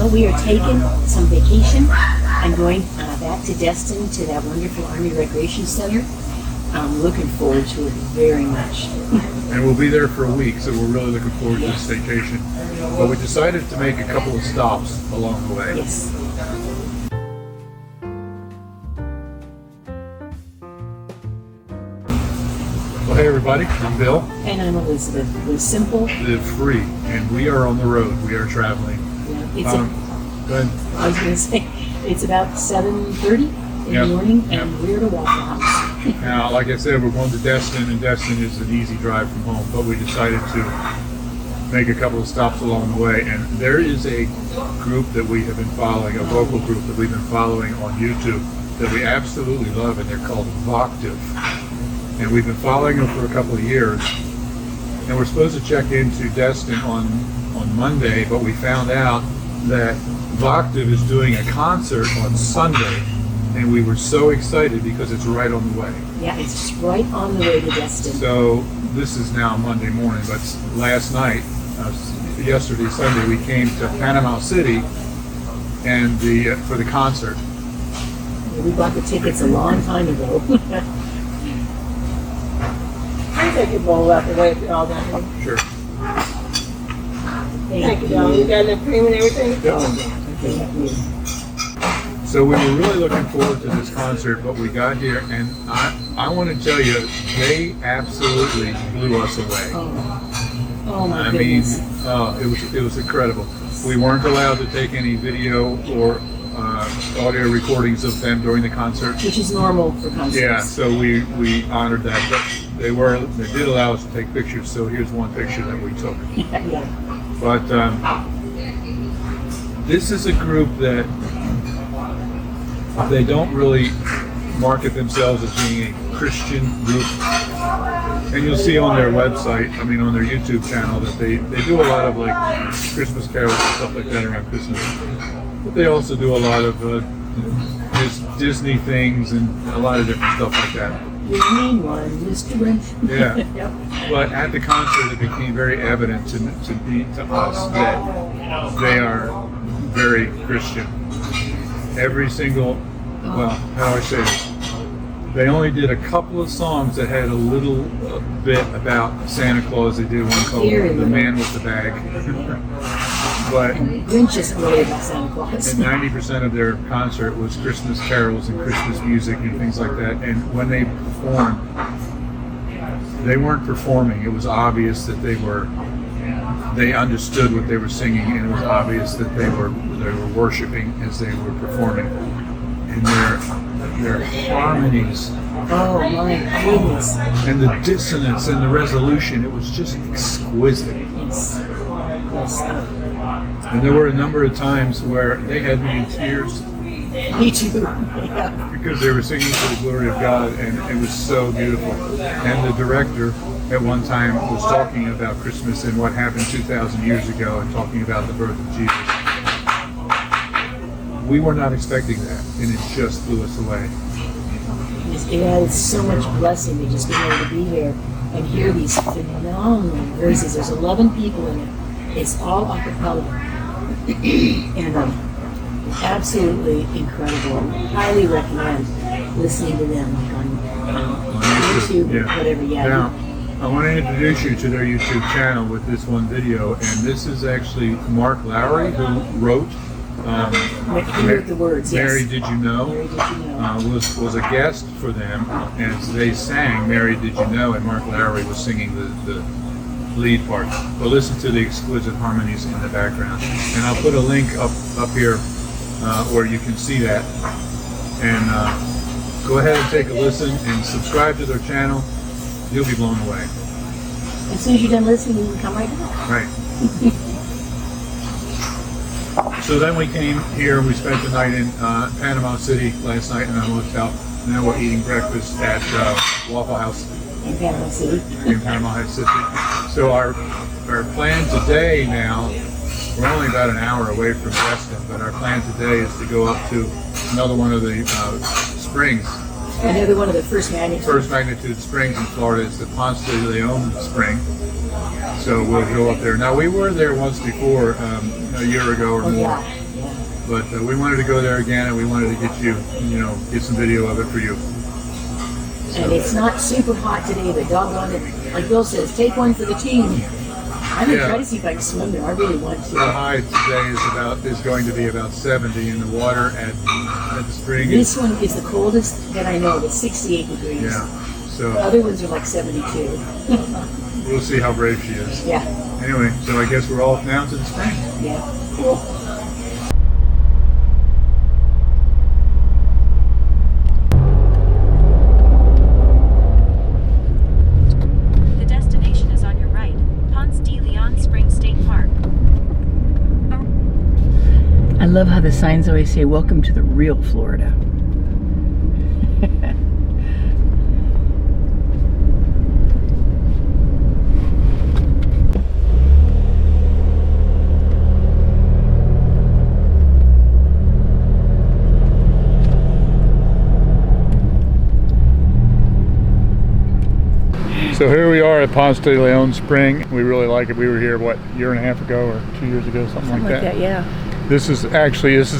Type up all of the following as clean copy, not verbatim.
Well, we are taking some vacation. I'm going back to Destin to that wonderful Army Recreation Center. I'm looking forward to it very much. And we'll be there for a week, so we're really looking forward to this vacation. But we decided to make a couple of stops along the way. Yes. Well, hey everybody, I'm Bill. And I'm Elizabeth. We're simple. Live free, and we are on the road. We are traveling. Yeah, go ahead. I was going to say, it's about 7:30 in the morning, and we're at a Waffle House. Now, like I said, we're going to Destin, and Destin is an easy drive from home, but we decided to make a couple of stops along the way. And there is a group that we have been following, a vocal group that we've been following on YouTube that we absolutely love, and they're called Voctive. And we've been following them for a couple of years. And we're supposed to check into Destin on Monday, but we found out that Voctive is doing a concert on Sunday. And we were so excited because it's right on the way. Yeah, it's right on the way to Destin. So this is now Monday morning, but last night, yesterday, Sunday, we came to Panama City and for the concert. Yeah, we bought the tickets a long time ago. I'll take your bowl out the way if you're all done. Sure. Thank you, darling. You got enough cream and everything? Yep. Thank you. So we were really looking forward to this concert, but we got here, and I want to tell you, they absolutely blew us away. Oh my goodness. It was incredible. We weren't allowed to take any video or audio recordings of them during the concert, Which is normal for concerts. Yeah, so we honored that. But they did allow us to take pictures. So here's one picture that we took. Yeah. But this is a group that they don't really market themselves as being a Christian group. And you'll see on their website, on their YouTube channel, that they do a lot of like Christmas carols and stuff like that around Christmas. But they also do a lot of Disney things and a lot of different stuff like that. The main one, Mr. Yeah. Yep. But at the concert, it became very evident to us that they are very Christian. Every single, well, how do I say this? They only did a couple of songs that had a little bit about Santa Claus. They did one called The Man with the Bag. But Grinch isn't really about Santa Claus. And 90% of their concert was Christmas carols and Christmas music and things like that. And when they performed, they weren't performing. It was obvious that they understood what they were singing, and it was obvious that they were worshiping as they were performing. And their harmonies. Oh my goodness. And the dissonance and the resolution, it was just exquisite. Yes. And there were a number of times where they had me in tears. Me too. Yeah. Because they were singing to the glory of God, and it was so beautiful. And the director at one time was talking about Christmas and what happened 2,000 years ago, and talking about the birth of Jesus. We were not expecting that, and it just blew us away. It added so much blessing to just being able to be here and hear these phenomenal voices. There's 11 people in it. It's all a cappella. And absolutely incredible. Highly recommend listening to them on YouTube or whatever. Yeah. Now, I want to introduce you to their YouTube channel with this one video, and this is actually Mark Lowry, who wrote the words. Mary, Yes. Did You Know? Mary, Did You Know? Was a guest for them as they sang Mary, Did You Know? And Mark Lowry was singing the lead part. But listen to the exquisite harmonies in the background. And I'll put a link up here where you can see that. And go ahead and take a listen and subscribe to their channel. You'll be blown away. As soon as you're done listening, you can come right back. Right. So then we came here, we spent the night in Panama City last night in a hotel. Now we're eating breakfast at Waffle House In Panama City. in Panama City. So our plan today now, we're only about an hour away from Destin, but our plan today is to go up to another one of the springs. Another one of the first magnitude springs in Florida is the Ponce de Leon spring. So we'll go up there. Now we were there once before, a year ago or more. Yeah. But we wanted to go there again, and we wanted to get you, get some video of it for you. And it's not super hot today, but doggone it, like Bill says, take one for the team. I'm gonna try to see if I can swim there. I really want to. The high today is going to be about 70, and the water at the spring. This one is the coldest that I know. It's 68 degrees. Yeah. So the other ones are like 72. We'll see how brave she is. Yeah. Anyway, so I guess we're off now to the spring. Yeah. Cool. The destination is on your right. Ponce de Leon Springs State Park. I love how the signs always say, "Welcome to the real Florida." So here we are at Ponce de Leon Spring. We really like it. We were here, what, a year and a half ago or 2 years ago, something like that. Yeah. This is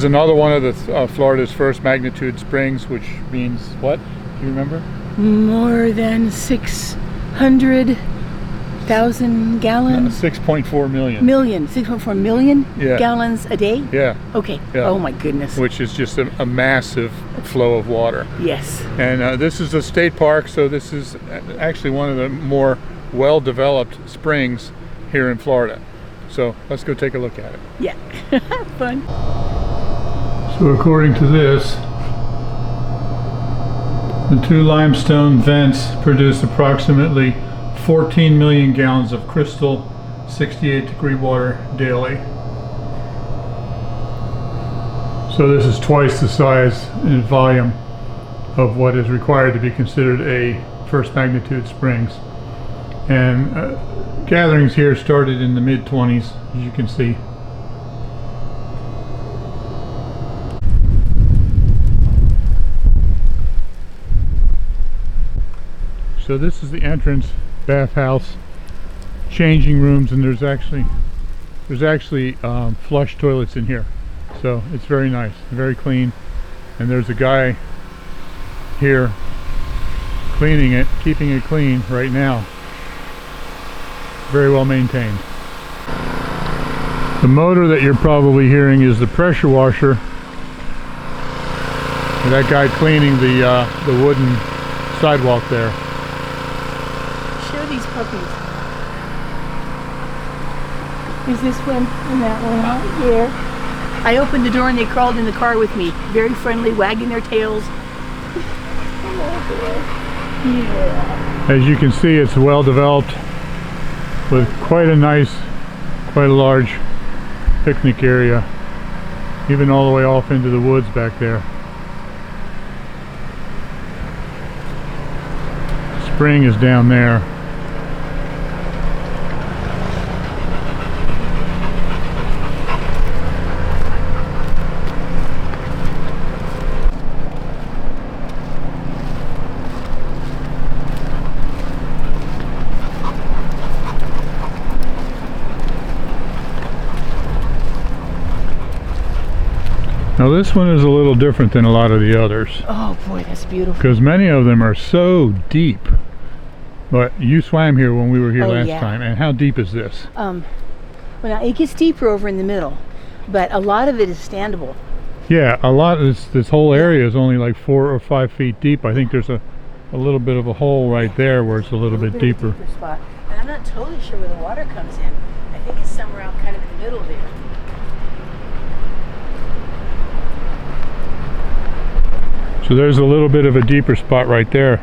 another one of the Florida's first magnitude springs, which means what? Do you remember? More than 600,000 gallons. 6.4 million. 6.4 million gallons a day? Yeah. Okay. Yeah. Oh my goodness. Which is just a massive flow of water. Yes. And this is a state park, so this is actually one of the more well-developed springs here in Florida. So let's go take a look at it. Yeah. Fun. So according to this, the two limestone vents produce approximately 14 million gallons of crystal 68-degree water daily. So this is twice the size and volume of what is required to be considered a first magnitude springs. And gatherings here started in the mid-20s, as you can see. So this is the entrance, bathhouse, changing rooms, and there's actually flush toilets in here. So it's very nice, very clean. And there's a guy here cleaning it, keeping it clean right now. Very well maintained. The motor that you're probably hearing is the pressure washer. And that guy cleaning the wooden sidewalk there. Show these puppies. Is this one and that one out here? I opened the door and they crawled in the car with me. Very friendly, wagging their tails. Yeah. As you can see, it's well developed with quite a large picnic area, even all the way off into the woods back there. Spring is down there. Now this one is a little different than a lot of the others. Oh boy, that's beautiful. Because many of them are so deep. But you swam here when we were here last time. And how deep is this? Well, now it gets deeper over in the middle, but a lot of it is standable. Yeah, a lot of this whole area is only like 4 or 5 feet deep. I think there's a little bit of a hole right there where it's a little bit deeper. Spot. And I'm not totally sure where the water comes in. I think it's somewhere out kind of in the middle there. So there's a little bit of a deeper spot right there.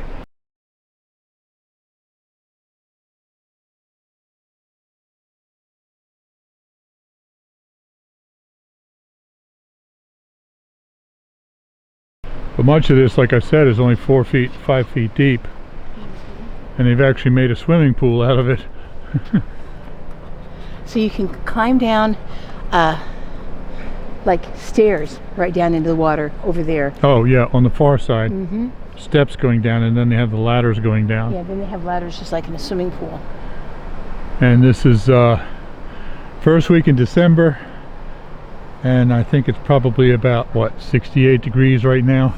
But much of this, like I said, is only 5 feet deep. And they've actually made a swimming pool out of it. So you can climb down like stairs right down into the water over there. Oh yeah, on the far side. Steps going down, and then they have the ladders going down. Yeah, then they have ladders just like in a swimming pool. And this is first week in December, and I think it's probably about, what, 68 degrees right now.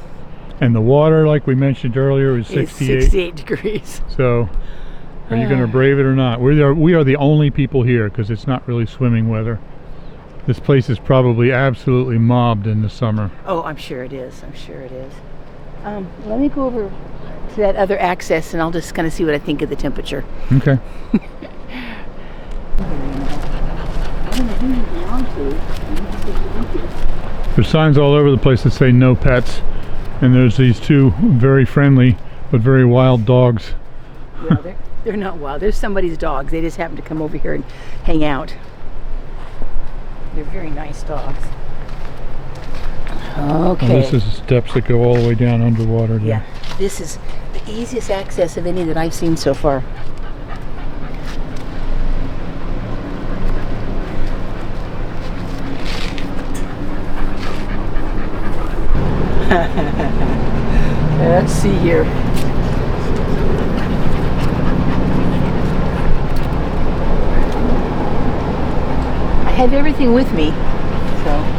And the water, like we mentioned earlier, is 68. It's 68 degrees. So, are you going to brave it or not? We are the only people here because it's not really swimming weather. This place is probably absolutely mobbed in the summer. Oh, I'm sure it is. I'm sure it is. Let me go over to that other access and I'll just kind of see what I think of the temperature. Okay. There's signs all over the place that say no pets. And there's these two very friendly but very wild dogs. Yeah, they're not wild. They're somebody's dogs. They just happen to come over here and hang out. They're very nice dogs. Okay. Well, this is the steps that go all the way down underwater. Yeah, this is the easiest access of any that I've seen so far. Let's see here. I have everything with me, so.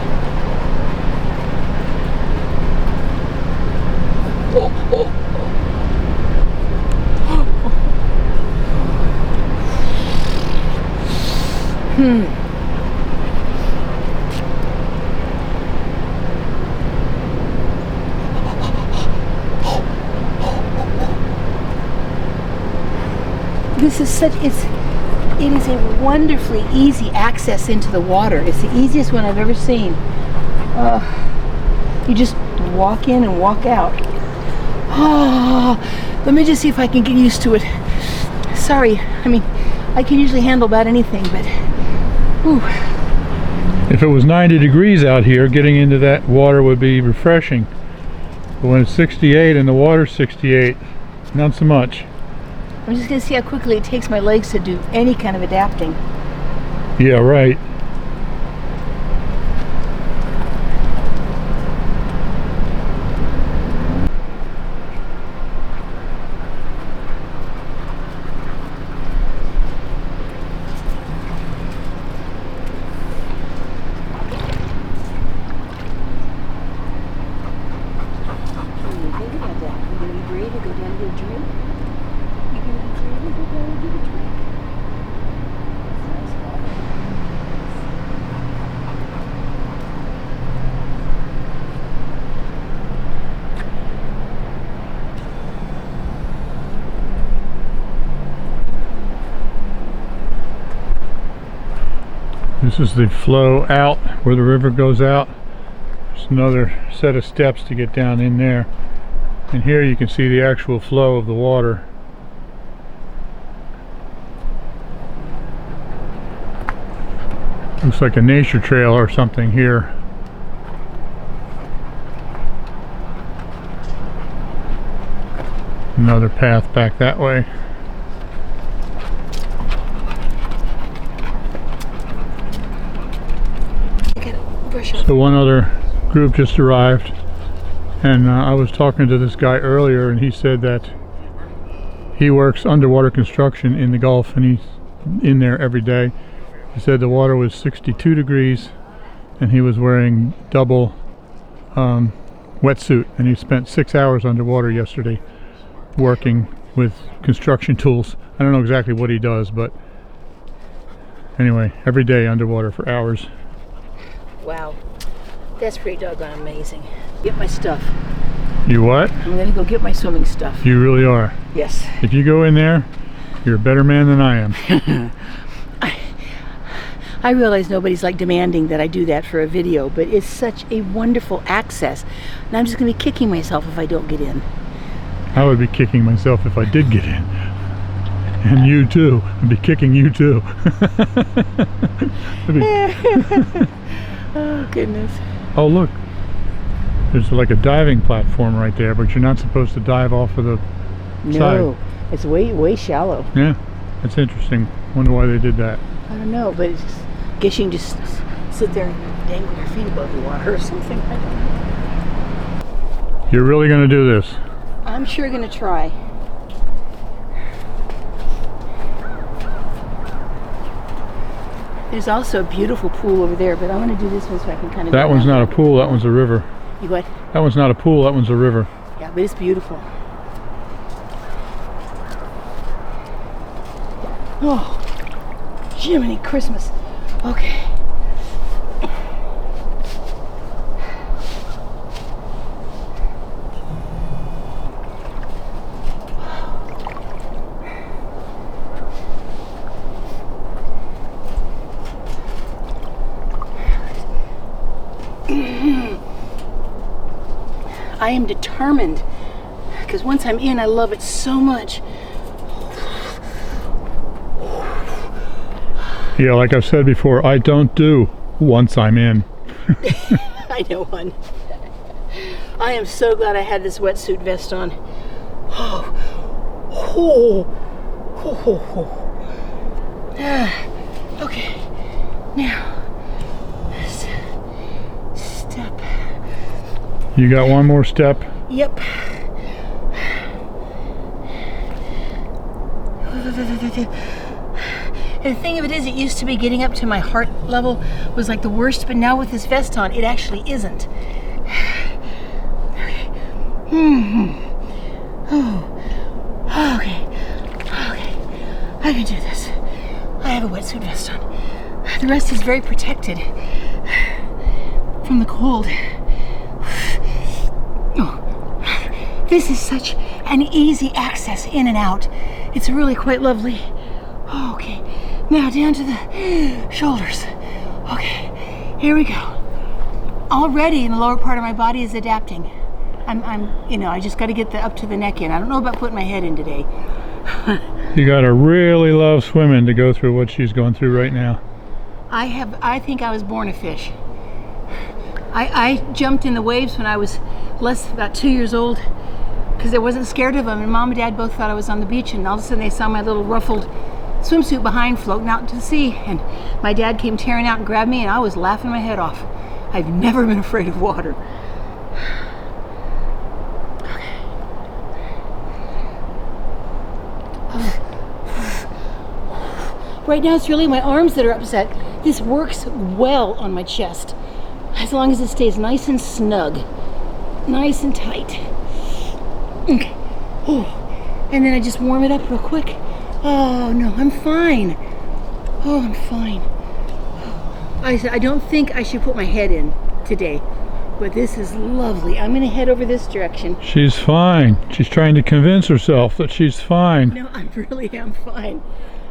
This is it is a wonderfully easy access into the water. It's the easiest one I've ever seen. You just walk in and walk out. Let me just see if I can get used to it. Sorry, I mean, I can usually handle about anything, but whew. If it was 90 degrees out here, getting into that water would be refreshing. But when it's 68 and the water's 68, not so much. I'm just going to see how quickly it takes my legs to do any kind of adapting. Yeah, right. This is the flow out where the river goes out. There's another set of steps to get down in there. And here you can see the actual flow of the water. Looks like a nature trail or something here. Another path back that way. So one other group just arrived, and I was talking to this guy earlier, and he said that he works underwater construction in the Gulf, and he's in there every day. He said the water was 62 degrees, and he was wearing double wetsuit, and he spent 6 hours underwater yesterday working with construction tools. I don't know exactly what he does, but anyway, every day underwater for hours. Wow, that's pretty doggone amazing. Get my stuff. You what? I'm gonna go get my swimming stuff. You really are. Yes. If you go in there, you're a better man than I am. I realize nobody's like demanding that I do that for a video, but it's such a wonderful access. And I'm just gonna be kicking myself if I don't get in. I would be kicking myself if I did get in. And you too. I'd be kicking you too. Oh goodness. Oh look, there's like a diving platform right there, but you're not supposed to dive off of the side. No, it's way shallow. Yeah, that's interesting. Wonder why they did that. I don't know, but it's just, I guess you can just sit there and dangle your feet above the water or something. I don't know. You're really going to do this? I'm sure going to try. There's also a beautiful pool over there, but I'm going to do this one so I can kind of... That one's not a pool, that one's a river. You what? That one's not a pool, that one's a river. Yeah, but it's beautiful. Oh, Jiminy Christmas. Okay. I am determined, because once I'm in, I love it so much. Yeah, like I've said before, I don't do once I'm in. I know one. I am so glad I had this wetsuit vest on. Oh, oh, oh, oh, oh. Okay, now, step. You got one more step? Yep. And the thing of it is, it used to be getting up to my heart level was like the worst, but now with this vest on, it actually isn't. Okay. Oh. Okay. Okay. I can do this. I have a wetsuit vest on. The rest is very protected from the cold. Oh. This is such an easy access in and out. It's really quite lovely. Oh, okay. Now down to the shoulders. Okay, here we go. Already in the lower part of my body is adapting. I just got to get up to the neck in. I don't know about putting my head in today. You gotta really love swimming to go through what she's going through right now. I think I was born a fish. I jumped in the waves when I was about 2 years old because I wasn't scared of them, and Mom and Dad both thought I was on the beach, and all of a sudden they saw my little ruffled swimsuit behind floating out to the sea, and my dad came tearing out and grabbed me, and I was laughing my head off. I've never been afraid of water. Right now it's really my arms that are upset. This works well on my chest, as long as it stays nice and snug, nice and tight. Okay. Oh. And then I just warm it up real quick. Oh no, I'm fine. Oh, I'm fine. I don't think I should put my head in today, but this is lovely. I'm gonna head over this direction. She's fine. She's trying to convince herself that she's fine. No, I really am fine.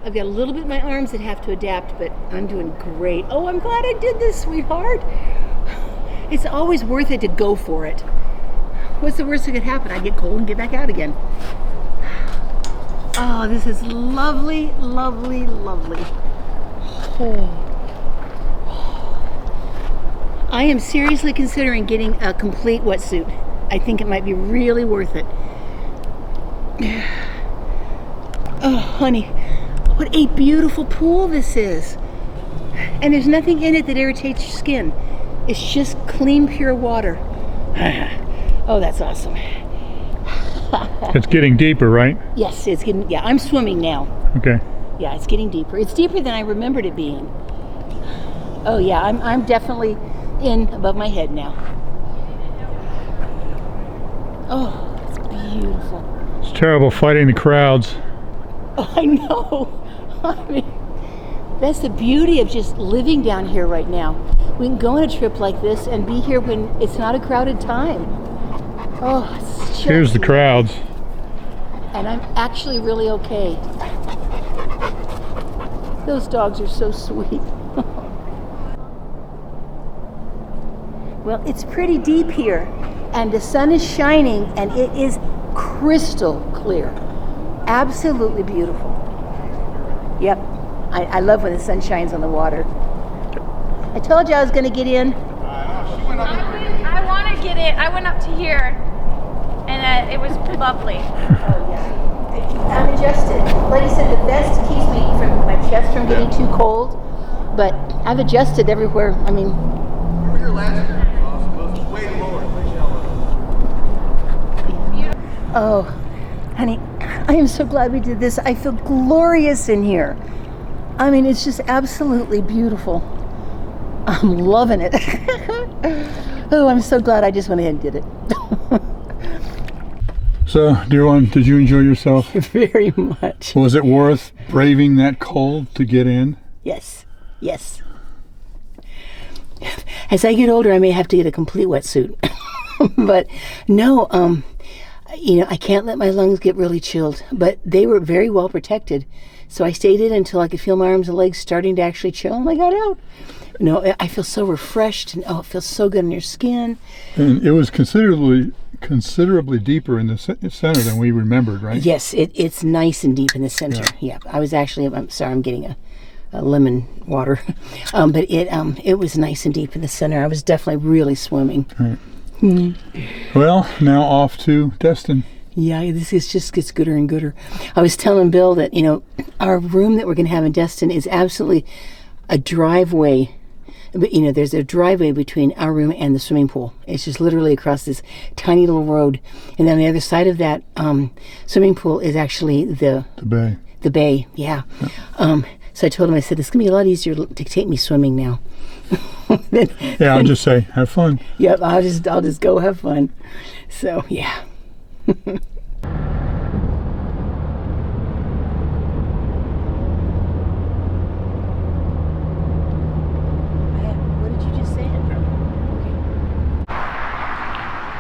I've got a little bit in my arms that have to adapt, but I'm doing great. Oh, I'm glad I did this, sweetheart. It's always worth it to go for it. What's the worst that could happen? I get cold and get back out again. Oh, this is lovely, lovely, lovely. Oh. I am seriously considering getting a complete wetsuit. I think it might be really worth it. Oh, honey, what a beautiful pool this is. And there's nothing in it that irritates your skin. It's just clean, pure water. Oh, that's awesome. It's getting deeper, right? Yes, it's getting, yeah, I'm swimming now. Okay. Yeah, it's getting deeper. It's deeper than I remembered it being. Oh yeah, I'm definitely in above my head now. Oh, it's beautiful. It's terrible fighting the crowds. Oh, I know. I mean, that's the beauty of just living down here right now. We can go on a trip like this and be here when it's not a crowded time. Oh, it's just Here's the crowds. And I'm actually really okay. Those dogs are so sweet. Well, it's pretty deep here, and the sun is shining, and it is crystal clear. Absolutely beautiful. Yep, I love when the sun shines on the water. I told you I was going to get in. I want to get in. I went up to here, and it was lovely. Oh yeah, I'm adjusted. Like I said, the vest keeps me from my chest from getting too cold, but I've adjusted everywhere. I mean, Remember your last year? Goes way lower, way shallower. oh, honey, I am so glad we did this. I feel glorious in here. I mean, it's just absolutely beautiful. I'm loving it. Oh, I'm so glad I just went ahead and did it. So, dear one, did you enjoy yourself? Very much. Was it worth braving that cold to get in? Yes. Yes. As I get older, I may have to get a complete wetsuit. But no, you know, I can't let my lungs get really chilled. But they were very well protected. So I stayed in until I could feel my arms and legs starting to actually chill, and I got out. You know, I feel so refreshed, and oh, it feels so good on your skin. And it was considerably deeper in the center than we remembered, right? Yes, it's nice and deep in the center. Yeah, I was actually, I'm sorry, I'm getting a lemon water. But it was nice and deep in the center. I was definitely really swimming. Right. Well, now off to Destin. Yeah, this just gets gooder and gooder. I was telling Bill that, you know, our room that we're going to have in Destin is absolutely a driveway. But, you know, there's a driveway between our room and the swimming pool. It's just literally across this tiny little road. And then on the other side of that swimming pool is actually the bay. The bay, yeah. So I told him, I said, it's going to be a lot easier to take me swimming now. Yeah, I'll just say, have fun. Yep, I'll just go have fun. So, yeah.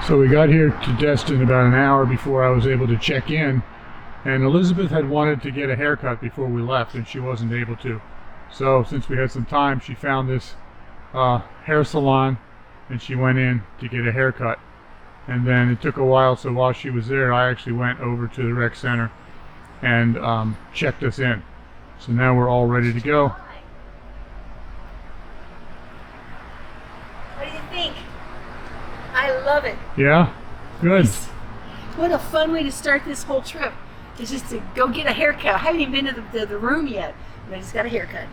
So we got here to Destin about an hour before I was able to check in, and Elizabeth had wanted to get a haircut before we left, and she wasn't able to. So since we had some time, she found this hair salon, and she went in to get a haircut. And then it took a while, so while she was there, I actually went over to the rec center and checked us in. So now we're all ready to go. What do you think? I love it. Yeah? Good. What a fun way to start this whole trip. Is just to go get a haircut. I haven't even been to the room yet, but I just got a haircut.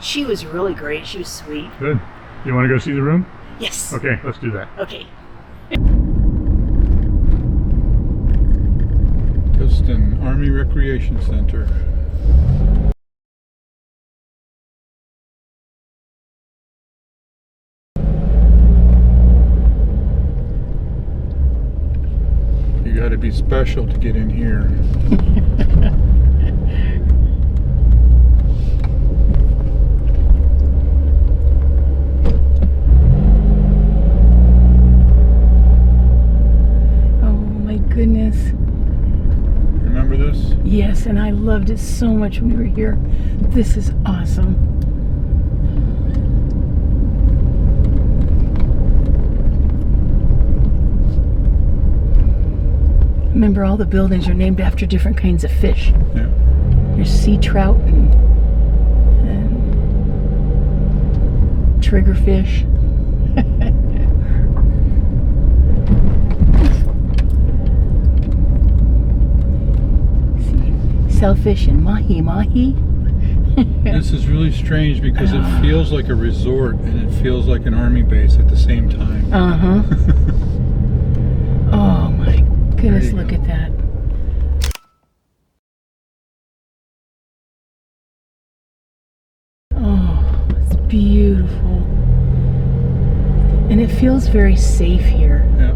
She was really great. She was sweet. Good. You want to go see the room? Yes. Okay, let's do that. Okay. Destin Army Recreation Center. You got to be special to get in here. Goodness. Remember this? Yes, and I loved it so much when we were here. This is awesome. Remember, all the buildings are named after different kinds of fish. Yeah. There's sea trout and triggerfish. Shellfish and mahi. This is really strange because it feels like a resort and it feels like an army base at the same time. Oh my goodness, look at that. Oh, it's beautiful. And it feels very safe here. Yeah.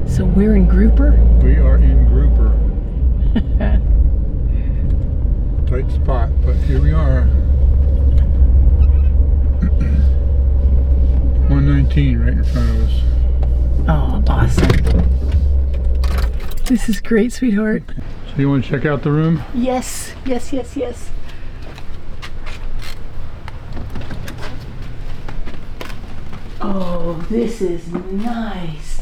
So we're in Grouper? We are in Grouper. Tight spot, but here we are. 119 right in front of us. Oh, awesome. This is great, sweetheart. Okay. So you want to check out the room? Yes, yes, yes, yes. Oh, this is nice.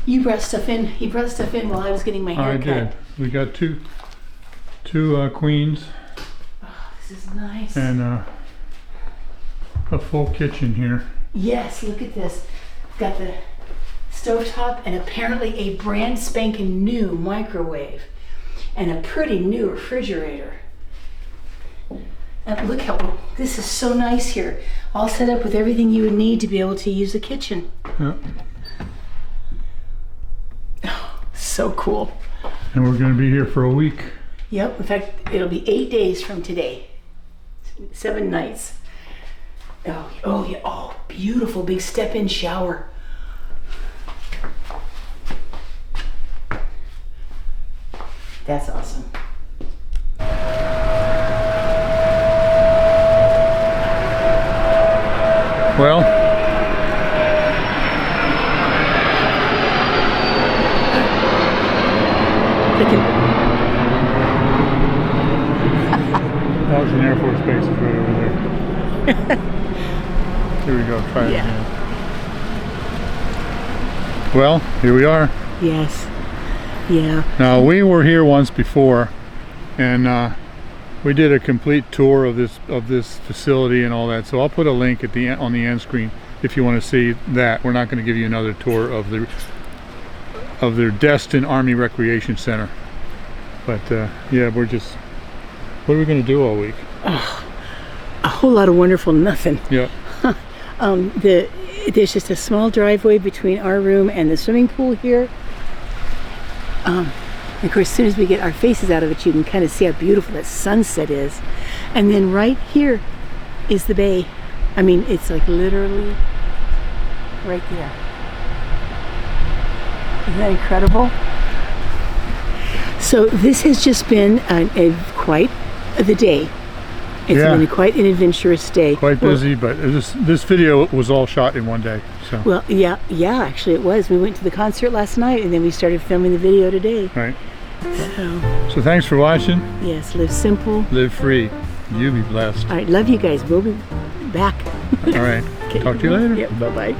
You brought stuff in. You brought stuff in while I was getting my hair cut. I did. We got two queens. Oh, this is nice. And a full kitchen here. Yes, look at this. Got the stovetop and apparently a brand spanking new microwave and a pretty new refrigerator. And look how, this is so nice here. All set up with everything you would need to be able to use the kitchen. Yeah. Oh, so cool. And we're going to be here for a week. Yep, in fact, it'll be 8 days from today. 7 nights. Oh yeah, oh, beautiful big step-in shower. That's awesome. Well, that was an Air Force base is right over there. Here we go, try it again. Well, here we are. Yes. Yeah. Now we were here once before, and we did a complete tour of this facility and all that. So I'll put a link at on the end screen if you want to see that. We're not going to give you another tour of their Destin Army Recreation Center. But yeah, we're just, what are we going to do all week? A whole lot of wonderful nothing. Yeah. There's just a small driveway between our room and the swimming pool here. Of course, as soon as we get our faces out of it, you can kind of see how beautiful that sunset is. And then right here is the bay. I mean, it's like literally right there. Isn't that incredible? So this has just been quite the day. It's been quite an adventurous day. Quite busy, but this video was all shot in one day. So. Well, yeah, actually it was. We went to the concert last night and then we started filming the video today. Right. So thanks for watching. Yes, live simple. Live free. You be blessed. All right, love you guys. We'll be back. All right. Okay. Talk to you later. Yep, bye-bye.